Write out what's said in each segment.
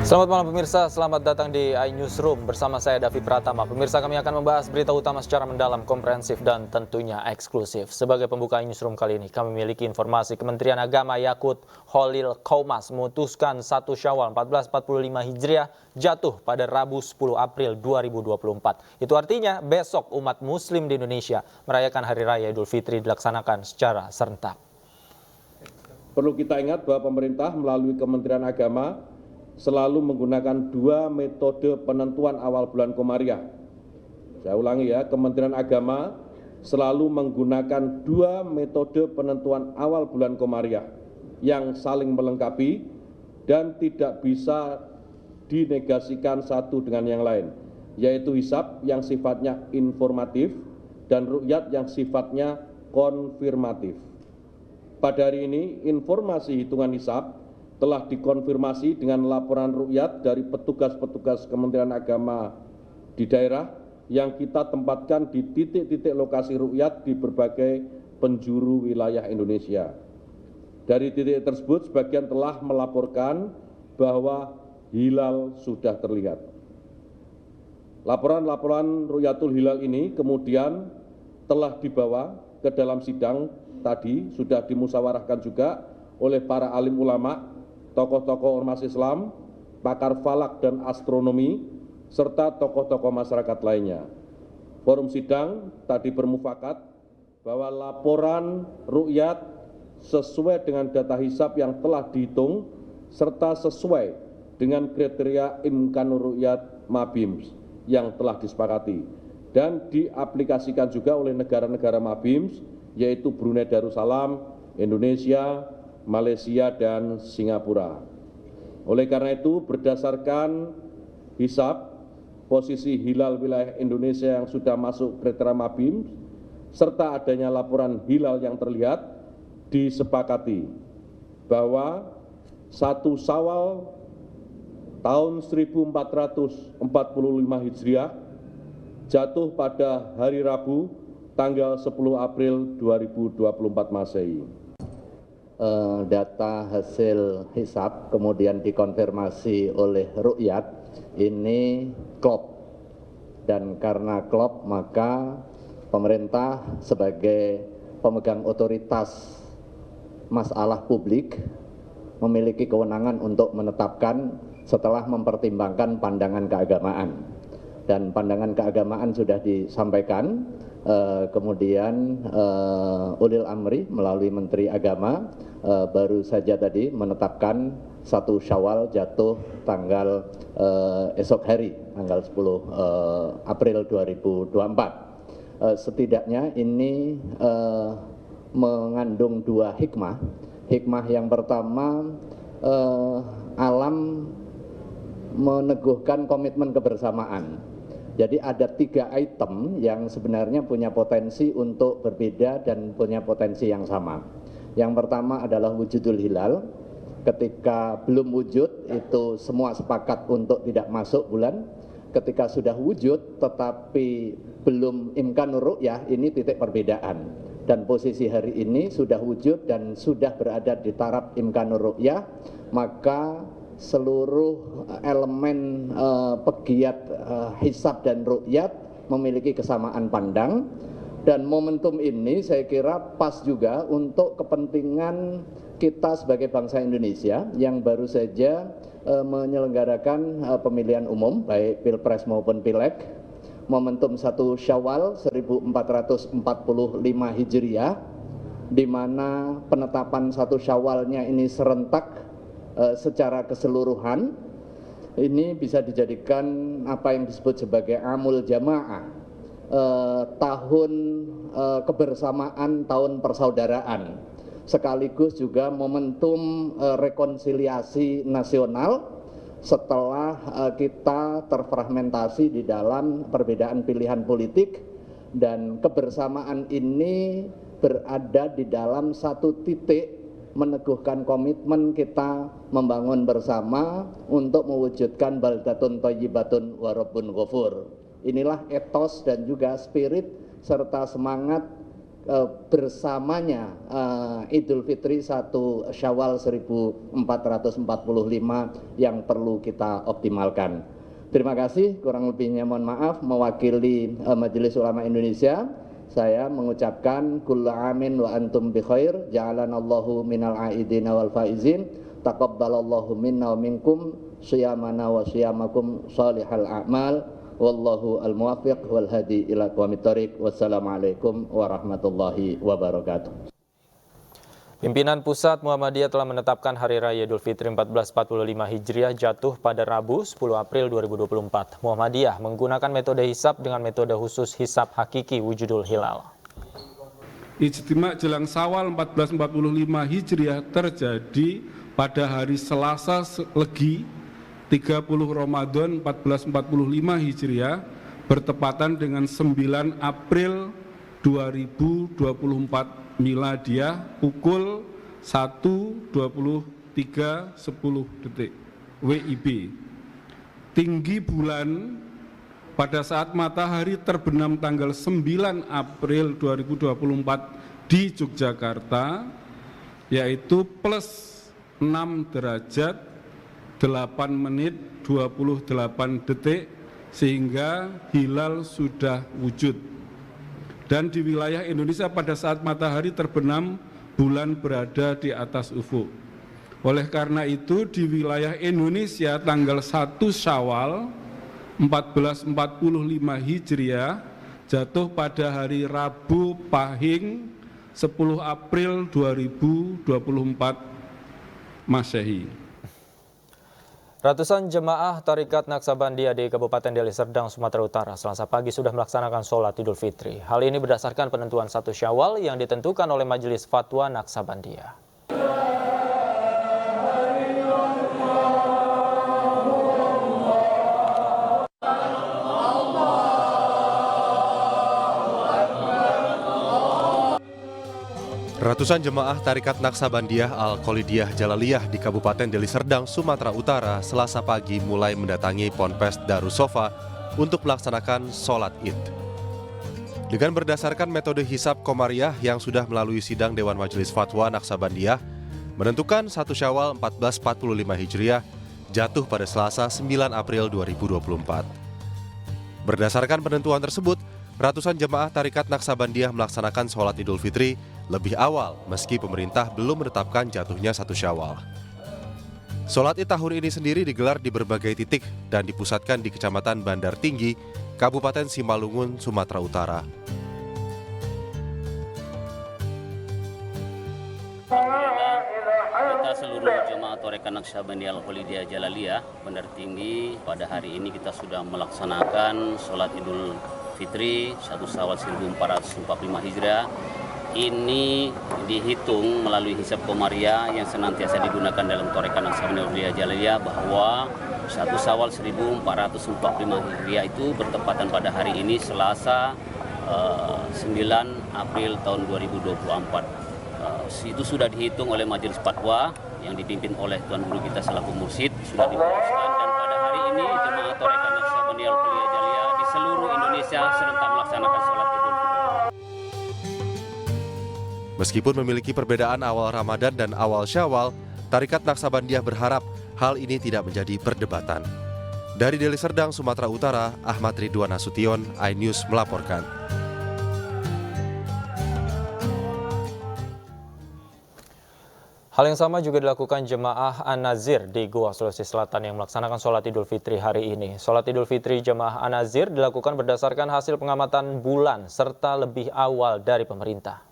Selamat malam pemirsa, selamat datang di iNewsroom bersama saya Davi Pratama. Pemirsa, kami akan membahas berita utama secara mendalam, komprehensif, dan tentunya eksklusif. Sebagai pembuka iNewsroom kali ini, kami memiliki informasi Kementerian Agama Yakut Holil Kaumas memutuskan 1 Syawal 1445 Hijriah jatuh pada Rabu 10 April 2024. Itu artinya besok umat muslim di Indonesia merayakan Hari Raya Idul Fitri dilaksanakan secara serentak. Perlu kita ingat bahwa pemerintah melalui Kementerian Agama selalu menggunakan dua metode penentuan awal bulan Komariah. Saya ulangi ya, Kementerian Agama selalu menggunakan dua metode penentuan awal bulan Komariah yang saling melengkapi dan tidak bisa dinegasikan satu dengan yang lain, yaitu hisab yang sifatnya informatif dan ru'yat yang sifatnya konfirmatif. Pada hari ini, informasi hitungan hisab telah dikonfirmasi dengan laporan ru'yat dari petugas-petugas Kementerian Agama di daerah yang kita tempatkan di titik-titik lokasi ru'yat di berbagai penjuru wilayah Indonesia. Dari titik tersebut, sebagian telah melaporkan bahwa hilal sudah terlihat. Laporan-laporan ru'yatul hilal ini kemudian telah dibawa ke dalam sidang tadi, sudah dimusyawarahkan juga oleh para alim ulama, tokoh-tokoh ormas Islam, pakar falak dan astronomi, serta tokoh-tokoh masyarakat lainnya. Forum sidang tadi bermufakat bahwa laporan ru'yat sesuai dengan data hisab yang telah dihitung, serta sesuai dengan kriteria imkanur ru'yat Mabims yang telah disepakati dan diaplikasikan juga oleh negara-negara Mabims, yaitu Brunei Darussalam, Indonesia, Malaysia, dan Singapura. Oleh karena itu, berdasarkan hisab, posisi hilal wilayah Indonesia yang sudah masuk kriteria Mabims, serta adanya laporan hilal yang terlihat, disepakati bahwa 1 Syawal tahun 1445 Hijriah jatuh pada hari Rabu tanggal 10 April 2024 Masehi. Data hasil hisab kemudian dikonfirmasi oleh ru'yat ini klop, dan karena klop maka pemerintah sebagai pemegang otoritas masalah publik memiliki kewenangan untuk menetapkan setelah mempertimbangkan pandangan keagamaan, dan pandangan keagamaan sudah disampaikan. Kemudian Ulil Amri melalui Menteri Agama baru saja tadi menetapkan 1 Syawal jatuh tanggal esok hari, tanggal 10 April 2024. Setidaknya ini mengandung dua hikmah. Hikmah yang pertama, alam meneguhkan komitmen kebersamaan. Jadi ada 3 item yang sebenarnya punya potensi untuk berbeda dan punya potensi yang sama. Yang pertama adalah wujudul hilal. Ketika belum wujud itu semua sepakat untuk tidak masuk bulan. Ketika sudah wujud tetapi belum imkanur ru'yah, ini titik perbedaan. Dan posisi hari ini sudah wujud dan sudah berada di taraf imkanur ru'yah, maka seluruh elemen pegiat hisab dan ru'yat memiliki kesamaan pandang, dan momentum ini saya kira pas juga untuk kepentingan kita sebagai bangsa Indonesia yang baru saja menyelenggarakan pemilihan umum baik Pilpres maupun Pileg. Momentum 1 Syawal 1445 Hijriah, di mana penetapan 1 Syawalnya ini serentak secara keseluruhan, ini bisa dijadikan apa yang disebut sebagai amul jamaah, tahun kebersamaan, tahun persaudaraan, sekaligus juga momentum rekonsiliasi nasional setelah kita terfragmentasi di dalam perbedaan pilihan politik, dan kebersamaan ini berada di dalam satu titik meneguhkan komitmen kita membangun bersama untuk mewujudkan baldatun thayyibatun wa rabbun ghafur. Inilah etos dan juga spirit serta semangat bersamanya Idul Fitri 1 Syawal 1445 yang perlu kita optimalkan. Terima kasih, kurang lebihnya mohon maaf. Mewakili Majelis Ulama Indonesia, saya mengucapkan kullu amin wa antum bi khair, ja'alanallahu minal aidina wal faizin, taqabbalallahu minna wa minkum siyamana wa siyamakum salihal a'mal. Wallahu al-muwaffiq wal hadi ila aqwamit thoriq. Wassalamualaikum warahmatullahi wabarakatuh. Pimpinan Pusat Muhammadiyah telah menetapkan Hari Raya Idul Fitri 1445 Hijriah jatuh pada Rabu 10 April 2024. Muhammadiyah menggunakan metode hisab dengan metode khusus hisab hakiki wujudul hilal. Ijtima' jelang Syawal 1445 Hijriah terjadi pada hari Selasa Legi 30 Ramadan 1445 Hijriah bertepatan dengan 9 April 2024 Miladiah pukul 1:23:10 WIB. Tinggi bulan pada saat matahari terbenam tanggal 9 April 2024 di Yogyakarta yaitu plus 6 derajat 8 menit 28 detik sehingga hilal sudah wujud. Dan di wilayah Indonesia pada saat matahari terbenam bulan berada di atas ufuk. Oleh karena itu di wilayah Indonesia tanggal 1 Syawal 1445 Hijriah jatuh pada hari Rabu Pahing 10 April 2024 Masehi. Ratusan jemaah Tarekat Naksabandia di Kabupaten Deli Serdang, Sumatera Utara Selasa pagi sudah melaksanakan sholat Idul Fitri. Hal ini berdasarkan penentuan 1 Syawal yang ditentukan oleh Majelis Fatwa Naksabandia. Ratusan jemaah Tarekat Naksabandia Al-Khalidiyah Jalaliyah di Kabupaten Deli Serdang, Sumatera Utara Selasa pagi mulai mendatangi Ponpes Darussofa untuk melaksanakan sholat Id. Dengan berdasarkan metode hisab Komariah yang sudah melalui sidang Dewan Majelis Fatwa Naksabandia, menentukan 1 Syawal 1445 Hijriah jatuh pada Selasa 9 April 2024. Berdasarkan penentuan tersebut, ratusan jemaah Tarekat Naksabandia melaksanakan sholat Idul Fitri lebih awal meski pemerintah belum menetapkan jatuhnya 1 Syawal. Sholat Id tahun ini sendiri digelar di berbagai titik dan dipusatkan di Kecamatan Bandar Tinggi, Kabupaten Simalungun, Sumatera Utara. Kita seluruh jemaah Tarekat Naksabandia Al-Khalidiyah Jalaliyah Bandar Tinggi pada hari ini kita sudah melaksanakan sholat Idul Fitri 1 Syawal 1445 Hijriah. Ini dihitung melalui hisab Komariah yang senantiasa digunakan dalam Tarekat Naksabandia Jalaliyah bahwa 1 Syawal 1445 Hijriah itu bertepatan pada hari ini Selasa 9 April tahun 2024. Itu sudah dihitung oleh Majelis Fatwa yang dipimpin oleh Tuan Guru kita selaku mursyid, sudah diputuskan, dan pada hari ini jemaah Tarekat Naksabandia Al-Khalidiyah Jalaliyah di seluruh Indonesia serentak melaksanakan sholat Idul Fitri. Meskipun memiliki perbedaan awal Ramadan dan awal Syawal, Tarekat Naksabandia berharap hal ini tidak menjadi perdebatan. Dari Deli Serdang, Sumatera Utara, Ahmad Ridwan Nasution, iNews melaporkan. Hal yang sama juga dilakukan jemaah An-Nazir di Goa, Sulawesi Selatan yang melaksanakan sholat Idul Fitri hari ini. Sholat Idul Fitri jemaah An-Nazir dilakukan berdasarkan hasil pengamatan bulan serta lebih awal dari pemerintah.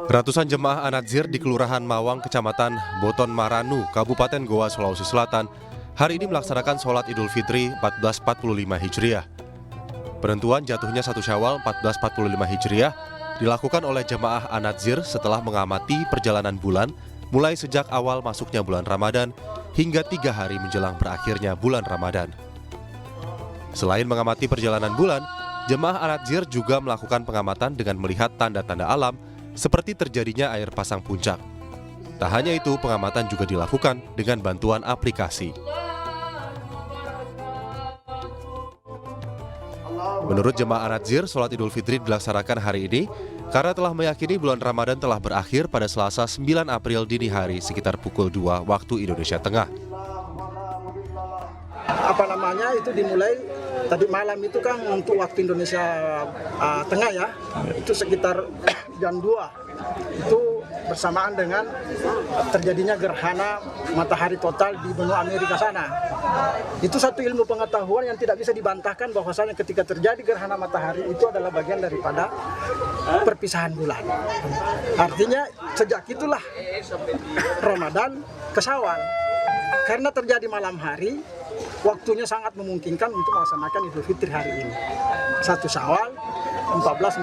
Ratusan jemaah An-Nazir di Kelurahan Mawang, Kecamatan Boton Maranu, Kabupaten Goa, Sulawesi Selatan, hari ini melaksanakan sholat Idul Fitri 1445 Hijriah. Penentuan jatuhnya 1 Syawal 1445 Hijriah dilakukan oleh jemaah An-Nazir setelah mengamati perjalanan bulan mulai sejak awal masuknya bulan Ramadan hingga 3 hari menjelang berakhirnya bulan Ramadan. Selain mengamati perjalanan bulan, jemaah An-Nazir juga melakukan pengamatan dengan melihat tanda-tanda alam seperti terjadinya air pasang puncak. Tak hanya itu, pengamatan juga dilakukan dengan bantuan aplikasi. Menurut jemaah An-Nadzir, sholat Idul Fitri dilaksanakan hari ini karena telah meyakini bulan Ramadan telah berakhir pada Selasa 9 April dini hari sekitar pukul 2 waktu Indonesia Tengah. Itu dimulai tadi malam itu kan untuk waktu Indonesia Tengah ya, itu sekitar jam 2 itu bersamaan dengan terjadinya gerhana matahari total di benua Amerika sana. Itu satu ilmu pengetahuan yang tidak bisa dibantahkan bahwasanya ketika terjadi gerhana matahari itu adalah bagian daripada perpisahan bulan. Artinya sejak itulah Ramadan ke Syawal. Karena terjadi malam hari, waktunya sangat memungkinkan untuk melaksanakan Idul Fitri hari ini. 1 Syawal 1445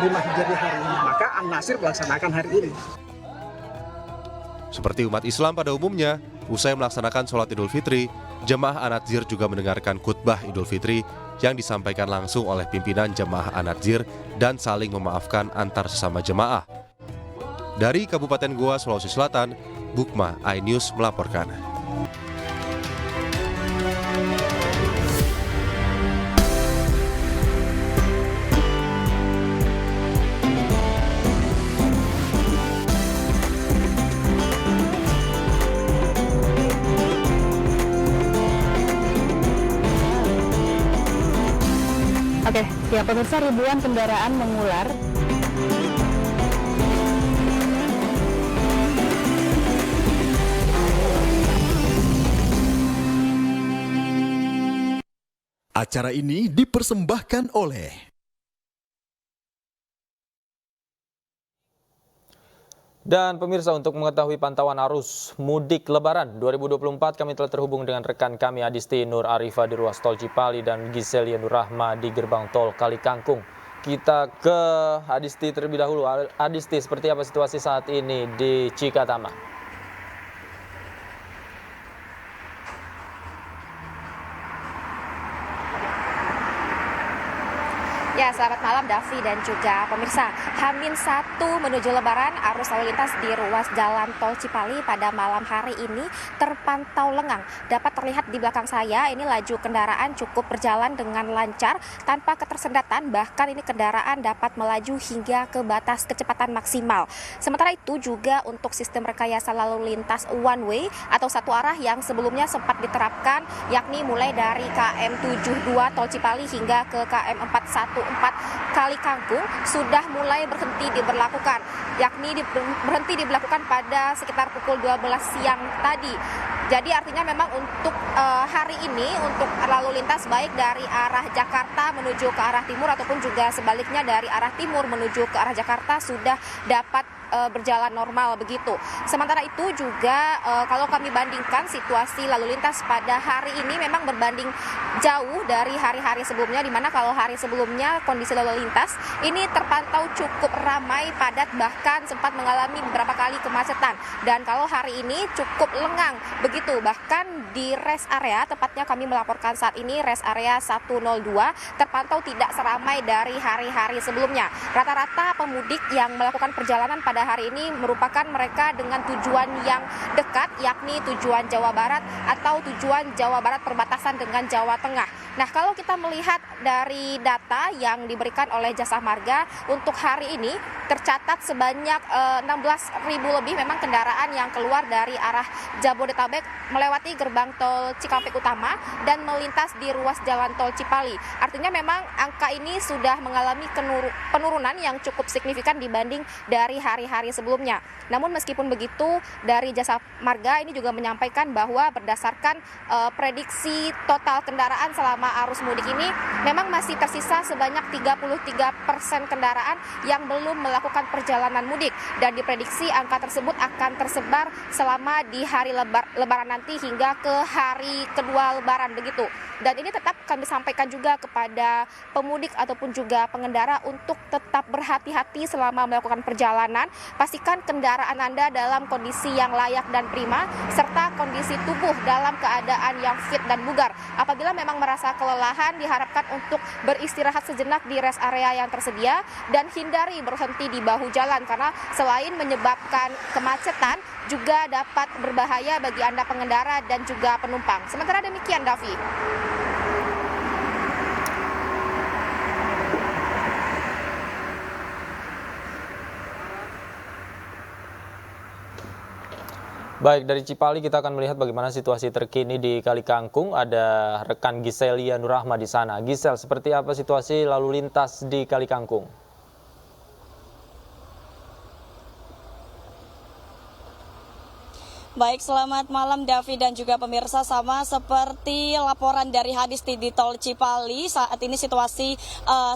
Hijriah hari ini, maka An-Nadzir melaksanakan hari ini. Seperti umat Islam pada umumnya, usai melaksanakan sholat Idul Fitri, jemaah An-Nadzir juga mendengarkan khutbah Idul Fitri yang disampaikan langsung oleh pimpinan jemaah An-Nadzir dan saling memaafkan antar sesama jemaah. Dari Kabupaten Goa, Sulawesi Selatan, Bukma iNews melaporkan. Oke, ya pemirsa, ribuan kendaraan mengular Acara ini dipersembahkan oleh Dan pemirsa, untuk mengetahui pantauan arus mudik Lebaran 2024, kami telah terhubung dengan rekan kami Adisti Nur Arifah di ruas tol Cipali dan Giselia Nur Rahma di gerbang tol Kali Kangkung. Kita ke Adisti terlebih dahulu. Adisti, seperti apa situasi saat ini di Cikatama? Ya, selamat malam Davi dan juga pemirsa. H-1 menuju Lebaran, arus lalu lintas di ruas jalan tol Cipali pada malam hari ini terpantau lengang. Dapat terlihat di belakang saya, ini laju kendaraan cukup berjalan dengan lancar tanpa ketersendatan, bahkan ini kendaraan dapat melaju hingga ke batas kecepatan maksimal. Sementara itu juga untuk sistem rekayasa lalu lintas one way atau satu arah yang sebelumnya sempat diterapkan, yakni mulai dari KM 72 tol Cipali hingga ke KM 414 Kali Kangkung sudah mulai berhenti diberlakukan, yakni berhenti diberlakukan pada sekitar pukul 12 siang tadi. Jadi artinya memang untuk hari ini untuk lalu lintas baik dari arah Jakarta menuju ke arah timur ataupun juga sebaliknya dari arah timur menuju ke arah Jakarta sudah dapat berjalan normal begitu. Sementara itu juga kalau kami bandingkan situasi lalu lintas pada hari ini memang berbanding jauh dari hari-hari sebelumnya, di mana kalau hari sebelumnya kondisi lalu lintas ini terpantau cukup ramai, padat, bahkan sempat mengalami beberapa kali kemacetan. Dan kalau hari ini cukup lengang begitu, bahkan di rest area, tepatnya kami melaporkan saat ini rest area 102 terpantau tidak seramai dari hari-hari sebelumnya. Rata-rata pemudik yang melakukan perjalanan pada hari ini merupakan mereka dengan tujuan yang dekat, yakni tujuan Jawa Barat atau tujuan Jawa Barat perbatasan dengan Jawa Tengah. Nah, kalau kita melihat dari data yang diberikan oleh Jasa Marga untuk hari ini tercatat sebanyak 16.000 lebih memang kendaraan yang keluar dari arah Jabodetabek melewati gerbang tol Cikampek Utama dan melintas di ruas jalan tol Cipali. Artinya memang angka ini sudah mengalami penurunan yang cukup signifikan dibanding dari hari-hari sebelumnya. Namun meskipun begitu, dari Jasa Marga ini juga menyampaikan bahwa berdasarkan prediksi total kendaraan selama arus mudik ini memang masih tersisa sebanyak 33% kendaraan yang belum melakukan perjalanan mudik, dan diprediksi angka tersebut akan tersebar selama di hari Lebaran nanti hingga ke hari kedua Lebaran begitu. Dan ini tetap kami sampaikan juga kepada pemudik ataupun juga pengendara untuk tetap berhati-hati selama melakukan perjalanan. Pastikan kendaraan Anda dalam kondisi yang layak dan prima, serta kondisi tubuh dalam keadaan yang fit dan bugar. Apabila memang merasa kelelahan, diharapkan untuk beristirahat sejenak di rest area yang tersedia dan hindari berhenti di bahu jalan, karena selain menyebabkan kemacetan, juga dapat berbahaya bagi Anda pengendara dan juga penumpang. Sementara demikian, Davi. Baik, dari Cipali kita akan melihat bagaimana situasi terkini di Kali Kangkung. Ada rekan Giselia Nurrahma di sana. Gisel, seperti apa situasi lalu lintas di Kali Kangkung? Baik, selamat malam Davi dan juga pemirsa. Sama seperti laporan dari Hadisti di Tol Cipali, saat ini situasi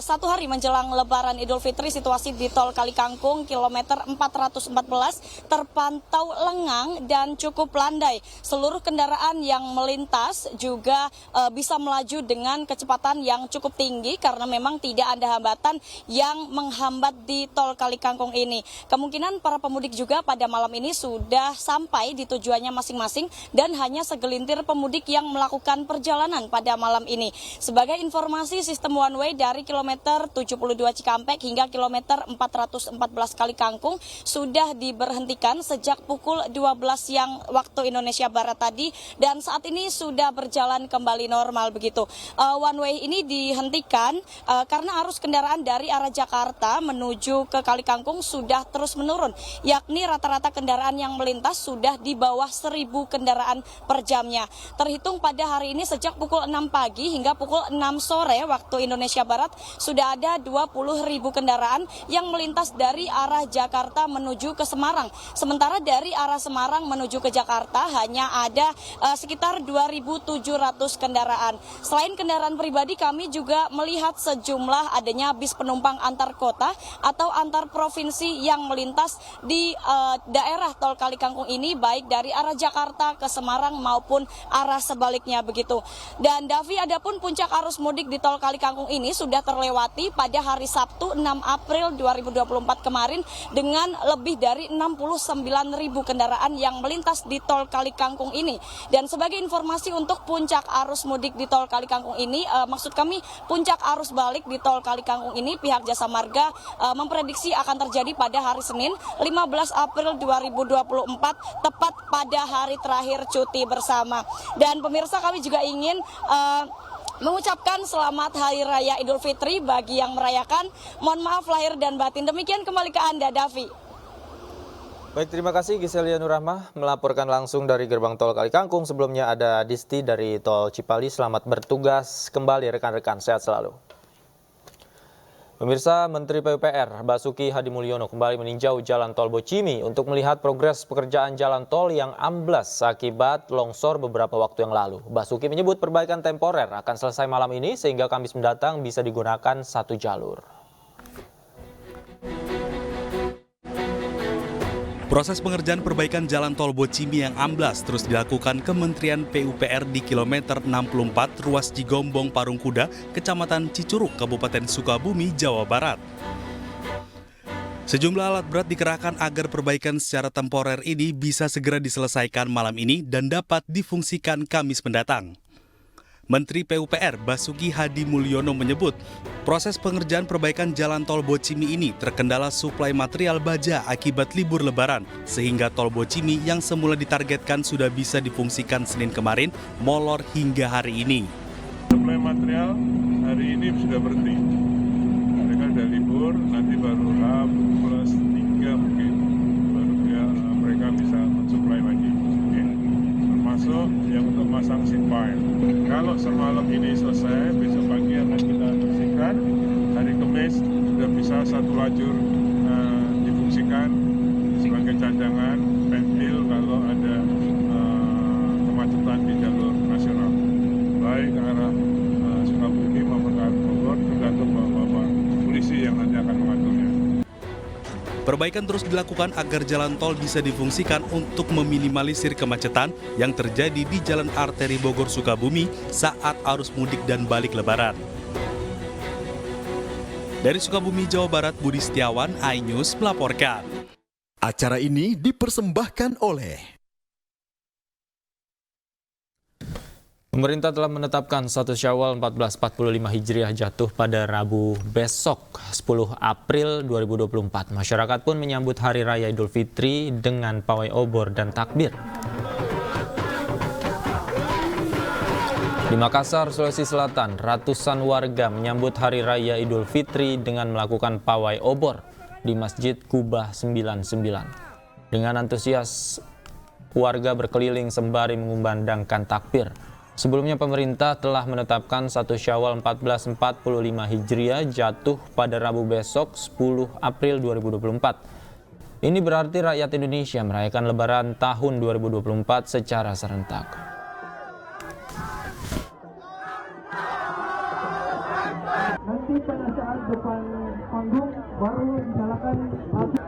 satu hari menjelang Lebaran Idul Fitri, situasi di Tol Kali Kangkung kilometer 414 terpantau lengang dan cukup landai. Seluruh kendaraan yang melintas juga bisa melaju dengan kecepatan yang cukup tinggi karena memang tidak ada hambatan yang menghambat di Tol Kali Kangkung ini. Kemungkinan para pemudik juga pada malam ini sudah sampai di tujuannya masing-masing dan hanya segelintir pemudik yang melakukan perjalanan pada malam ini. Sebagai informasi, sistem one way dari kilometer 72 Cikampek hingga kilometer 414 Kali Kangkung sudah diberhentikan sejak pukul 12 siang waktu Indonesia Barat tadi dan saat ini sudah berjalan kembali normal begitu. One way ini dihentikan karena arus kendaraan dari arah Jakarta menuju ke Kali Kangkung sudah terus menurun, yakni rata-rata kendaraan yang melintas sudah di bawah 1.000 kendaraan per jamnya. Terhitung pada hari ini sejak pukul 6 pagi hingga pukul 6 sore waktu Indonesia Barat sudah ada 20.000 kendaraan yang melintas dari arah Jakarta menuju ke Semarang. Sementara dari arah Semarang menuju ke Jakarta hanya ada sekitar 2.700 kendaraan. Selain kendaraan pribadi, kami juga melihat sejumlah adanya bis penumpang antar kota atau antar provinsi yang melintas di daerah Tol Kali Kangkung ini, baik dari arah Jakarta ke Semarang maupun arah sebaliknya begitu. Dan Davi, adapun puncak arus mudik di Tol Kali Kangkung ini sudah terlewati pada hari Sabtu 6 April 2024 kemarin dengan lebih dari 69.000 kendaraan yang melintas di Tol Kali Kangkung ini. Dan sebagai informasi untuk puncak arus mudik di Tol Kali Kangkung ini, maksud kami puncak arus balik di Tol Kali Kangkung ini pihak Jasa Marga memprediksi akan terjadi pada hari Senin 15 April 2024 tepat pada hari terakhir cuti bersama. Dan pemirsa, kami juga ingin mengucapkan selamat Hari Raya Idul Fitri bagi yang merayakan. Mohon maaf lahir dan batin. Demikian kembali ke Anda, Davi. Baik, terima kasih Giselia Nurrahma melaporkan langsung dari gerbang Tol Kali Kangkung. Sebelumnya ada Disti dari Tol Cipali. Selamat bertugas kembali rekan-rekan, sehat selalu. Pemirsa, Menteri PUPR Basuki Hadimulyono kembali meninjau Jalan Tol Bocimi untuk melihat progres pekerjaan jalan tol yang amblas akibat longsor beberapa waktu yang lalu. Basuki menyebut perbaikan temporer akan selesai malam ini sehingga Kamis mendatang bisa digunakan satu jalur. Proses pengerjaan perbaikan Jalan Tol Bocimi yang amblas terus dilakukan Kementerian PUPR di kilometer 64 ruas Cigombong Parungkuda, Kecamatan Cicurug, Kabupaten Sukabumi, Jawa Barat. Sejumlah alat berat dikerahkan agar perbaikan secara temporer ini bisa segera diselesaikan malam ini dan dapat difungsikan Kamis mendatang. Menteri PUPR Basuki Hadimulyono menyebut proses pengerjaan perbaikan Jalan Tol Bocimi ini terkendala suplai material baja akibat libur Lebaran, sehingga Tol Bocimi yang semula ditargetkan sudah bisa difungsikan Senin kemarin molor hingga hari ini. Suplai material hari ini sudah berhenti. Mereka sudah libur, nanti baru H+3 mungkin baru mereka bisa mensuplai lagi. Termasuk yang untuk masang seat pile. Kalau semalam ini selesai, besok pagi akan kita bersihkan. Hari Kamis sudah bisa satu lajur difungsikan sebagai cadangan pentil kalau ada kemacetan di jalur nasional. Baik ke arah Sukabumi maupun ke arah Bogor, tergantung bahwa polisi yang nanti akan mengaturnya. Perbaikan terus dilakukan agar jalan tol bisa difungsikan untuk meminimalisir kemacetan yang terjadi di Jalan Arteri Bogor Sukabumi saat arus mudik dan balik Lebaran. Dari Sukabumi, Jawa Barat, Budi Setiawan, iNews melaporkan. Acara ini dipersembahkan oleh Pemerintah telah menetapkan 1 Syawal 1445 Hijriah jatuh pada Rabu besok 10 April 2024. Masyarakat pun menyambut Hari Raya Idul Fitri dengan pawai obor dan takbir. Di Makassar, Sulawesi Selatan, ratusan warga menyambut Hari Raya Idul Fitri dengan melakukan pawai obor di Masjid Kubah 99. Dengan antusias warga berkeliling sembari mengumandangkan takbir. Sebelumnya pemerintah telah menetapkan 1 Syawal 1445 Hijriah jatuh pada Rabu besok 10 April 2024. Ini berarti rakyat Indonesia merayakan Lebaran tahun 2024 secara serentak. Nanti pada saat depan panggung baru dinyalakan api.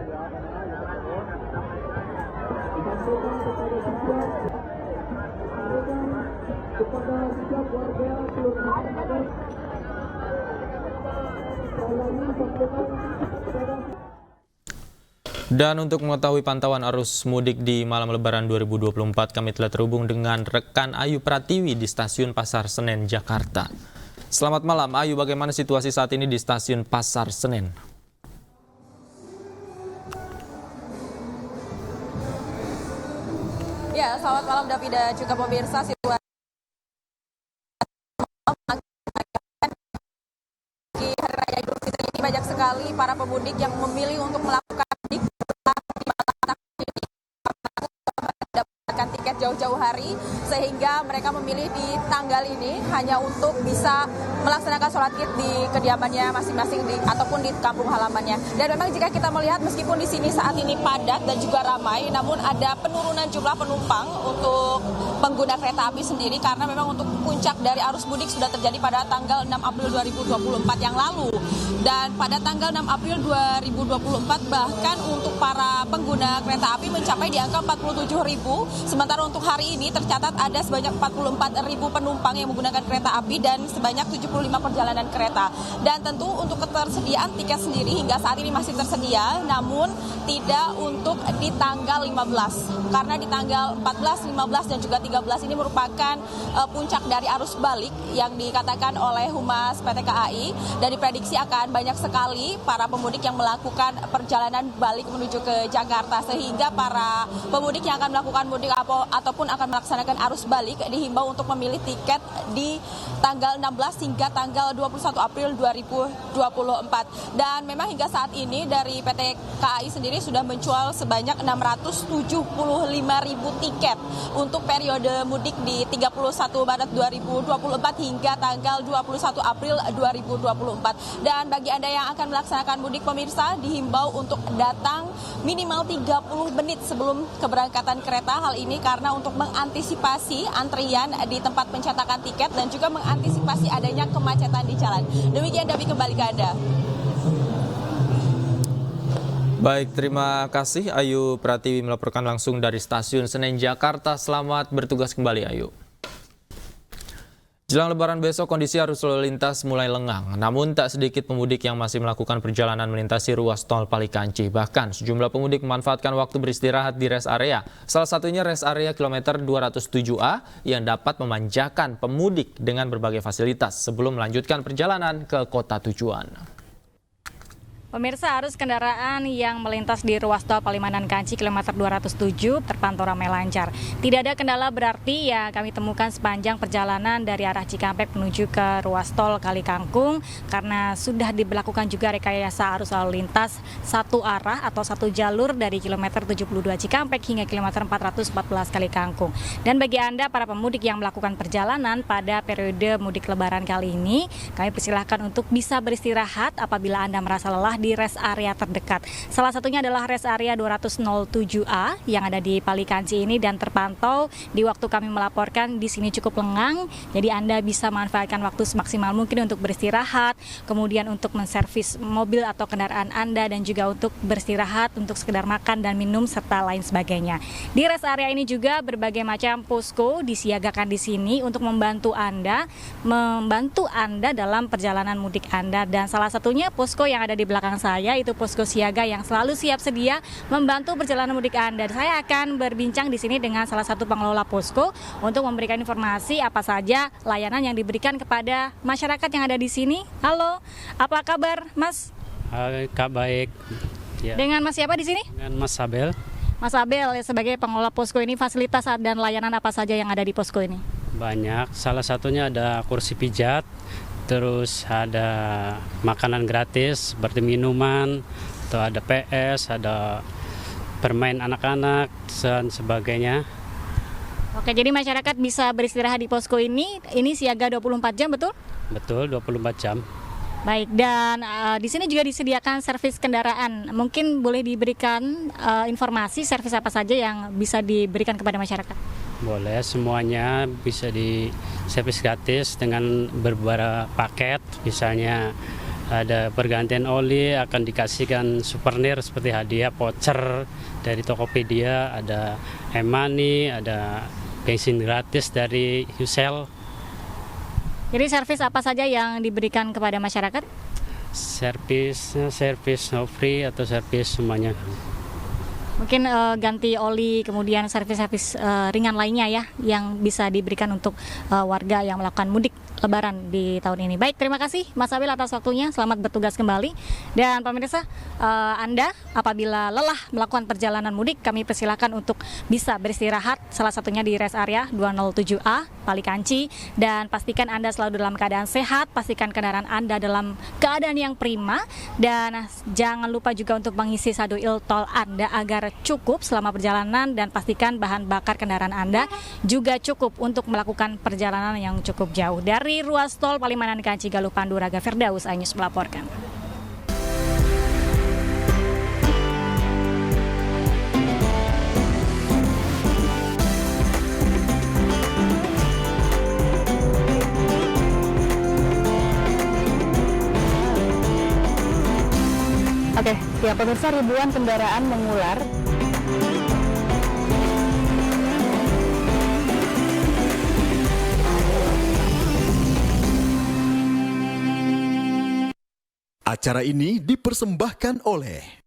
Kepada setiap warga seluruh masyarakat. Dan untuk mengetahui pantauan arus mudik di malam Lebaran 2024, kami telah terhubung dengan rekan Ayu Pratiwi di Stasiun Pasar Senen, Jakarta. Selamat malam, Ayu. Bagaimana situasi saat ini di Stasiun Pasar Senen? Ya, selamat malam David dan juga pemirsa. Situasi di Hari Raya Idul Fitri ini banyak sekali para pemudik yang memilih untuk melakukan mudik di malam tahun ini karena mendapatkan tiket jauh-jauh hari, sehingga mereka memilih di tanggal ini hanya untuk bisa melaksanakan sholat id di kediamannya masing-masing ataupun di kampung halamannya. Dan memang jika kita melihat meskipun di sini saat ini padat dan juga ramai, namun ada penurunan jumlah penumpang untuk pengguna kereta api sendiri karena memang untuk puncak dari arus mudik sudah terjadi pada tanggal 6 April 2024 yang lalu. Dan pada tanggal 6 April 2024 bahkan untuk para pengguna kereta api mencapai di angka 47.000. Sementara untuk hari ini tercatat ada sebanyak 44.000 penumpang yang menggunakan kereta api dan sebanyak 75 perjalanan kereta. Dan tentu untuk ketersediaan tiket sendiri hingga saat ini masih tersedia, namun tidak untuk di tanggal 15. Karena di tanggal 14, 15 dan juga 13 ini merupakan puncak dari arus balik yang dikatakan oleh Humas PT KAI dan diprediksi akan banyak sekali para pemudik yang melakukan perjalanan balik menuju ke Jakarta, sehingga para pemudik yang akan melakukan mudik ataupun akan melaksanakan arus balik dihimbau untuk memilih tiket di tanggal 16 hingga tanggal 21 April 2024. Dan memang hingga saat ini dari PT KAI sendiri sudah menjual sebanyak 675.000 tiket untuk periode mudik di 31 Maret 2024 hingga tanggal 21 April 2024. Dan bagi Anda yang akan melaksanakan mudik pemirsa, dihimbau untuk datang minimal 30 menit sebelum keberangkatan kereta. Hal ini karena untuk mengantisipasi antrian di tempat pencetakan tiket dan juga mengantisipasi adanya kemacetan di jalan. Demikian David, kembali ke Anda. Baik, terima kasih Ayu Pratiwi melaporkan langsung dari Stasiun Senen, Jakarta. Selamat bertugas kembali, Ayu. Jelang Lebaran besok, kondisi arus lalu lintas mulai lengang. Namun tak sedikit pemudik yang masih melakukan perjalanan melintasi ruas tol Palikanci. Bahkan sejumlah pemudik memanfaatkan waktu beristirahat di rest area. Salah satunya rest area kilometer 207A yang dapat memanjakan pemudik dengan berbagai fasilitas sebelum melanjutkan perjalanan ke kota tujuan. Pemirsa, arus kendaraan yang melintas di ruas tol Palimanan Kanci kilometer 207 terpantau ramai lancar. Tidak ada kendala berarti yang kami temukan sepanjang perjalanan dari arah Cikampek menuju ke ruas tol Kali Kangkung, karena sudah diberlakukan juga rekayasa arus lalu lintas satu arah atau satu jalur dari kilometer 72 Cikampek hingga kilometer 414 Kali Kangkung. Dan bagi Anda para pemudik yang melakukan perjalanan pada periode mudik Lebaran kali ini, kami persilahkan untuk bisa beristirahat apabila Anda merasa lelah di rest area terdekat. Salah satunya adalah rest area 207A yang ada di Palikanci ini dan terpantau di waktu kami melaporkan di sini cukup lengang. Jadi Anda bisa manfaatkan waktu semaksimal mungkin untuk beristirahat, kemudian untuk menservis mobil atau kendaraan Anda dan juga untuk beristirahat, untuk sekedar makan dan minum serta lain sebagainya. Di rest area ini juga berbagai macam posko disiagakan di sini untuk membantu Anda dalam perjalanan mudik Anda, dan salah satunya posko yang ada di belakang saya itu posko siaga yang selalu siap sedia membantu perjalanan mudik Anda. Saya akan berbincang di sini dengan salah satu pengelola posko untuk memberikan informasi apa saja layanan yang diberikan kepada masyarakat yang ada di sini. Halo, apa kabar, Mas? Kak, baik. Ya. Dengan Mas siapa di sini? Dengan Mas Abel. Mas Abel, sebagai pengelola posko ini, fasilitas dan layanan apa saja yang ada di posko ini? Banyak, salah satunya ada kursi pijat, terus ada makanan gratis seperti minuman, atau ada PS, ada bermain anak-anak dan sebagainya. Oke, jadi masyarakat bisa beristirahat di posko ini siaga 24 jam, betul? Betul, 24 jam. Baik, dan di sini juga disediakan servis kendaraan. Mungkin boleh diberikan informasi servis apa saja yang bisa diberikan kepada masyarakat? Boleh, semuanya bisa di servis gratis dengan beberapa paket. Misalnya ada pergantian oli, akan dikasihkan souvenir seperti hadiah voucher dari Tokopedia, ada e-money, ada bensin gratis dari Usel. Jadi servis apa saja yang diberikan kepada masyarakat? Servis no free atau servis semuanya. Mungkin ganti oli, kemudian servis-servis ringan lainnya ya yang bisa diberikan untuk warga yang melakukan mudik Lebaran di tahun ini. Baik, terima kasih Mas Abil atas waktunya. Selamat bertugas kembali. Dan pemirsa, Anda apabila lelah melakukan perjalanan mudik, kami persilakan untuk bisa beristirahat, salah satunya di rest area 207A Palikanci, dan pastikan Anda selalu dalam keadaan sehat, pastikan kendaraan Anda dalam keadaan yang prima, dan jangan lupa juga untuk mengisi saldo tol Anda agar cukup selama perjalanan, dan pastikan bahan bakar kendaraan Anda juga cukup untuk melakukan perjalanan yang cukup jauh. Dari ruas tol Palimanan Kanci Galuh Pandu, Raga Firdaus, iNews melaporkan. Oke, ya pemirsa, ribuan kendaraan mengular Acara ini dipersembahkan oleh